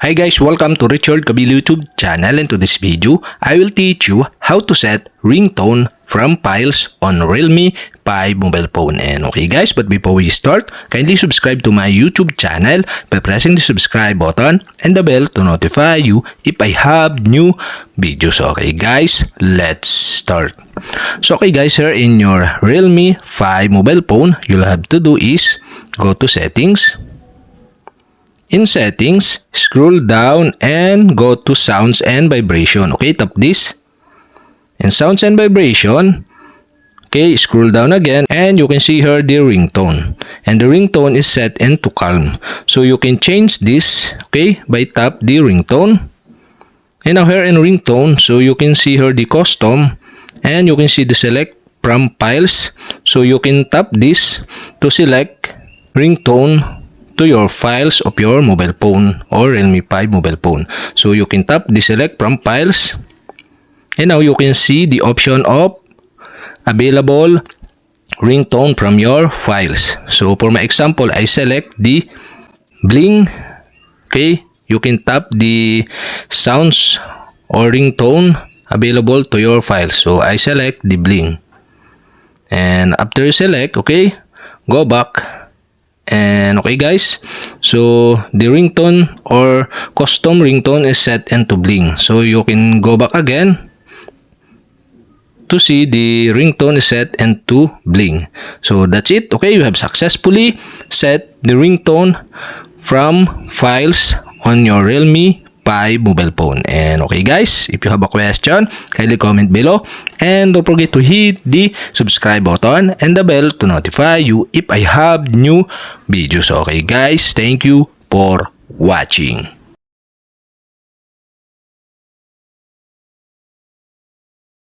Hi guys, welcome to Richard Cabile YouTube channel, and to this video, I will teach you how to set ringtone from files on Realme 5 mobile phone. And okay guys, but before we start, kindly subscribe to my YouTube channel by pressing the subscribe button and the bell to notify you if I have new videos. Okay guys, let's start. So okay guys, here in your Realme 5 mobile phone, you'll have to do is go to settings. In settings, scroll down and go to sounds and vibration. Okay, tap this. In sounds and vibration, okay, scroll down again and you can see here the ringtone. And the ringtone is set into calm. So you can change this, okay, by tap the ringtone. And now here in ringtone, so you can see here the custom and you can see the select from files. So you can tap this to select ringtone to your files of your mobile phone or Realme 5 mobile phone. So you can tap the select from files and now you can see the option of available ringtone from your files. So for my example, I select the bling. Okay, you can tap the sounds or ringtone available to your files. So I select the bling, and after you select, okay, go back. And okay guys, so the ringtone or custom ringtone is set into bling. So you can go back again to see the ringtone is set into bling. So that's it. Okay, you have successfully set the ringtone from files on your Realme 5 mobile phone. And okay guys, if you have a question, kindly comment below and don't forget to hit the subscribe button and the bell to notify you if I have new videos. Okay guys, thank you for watching.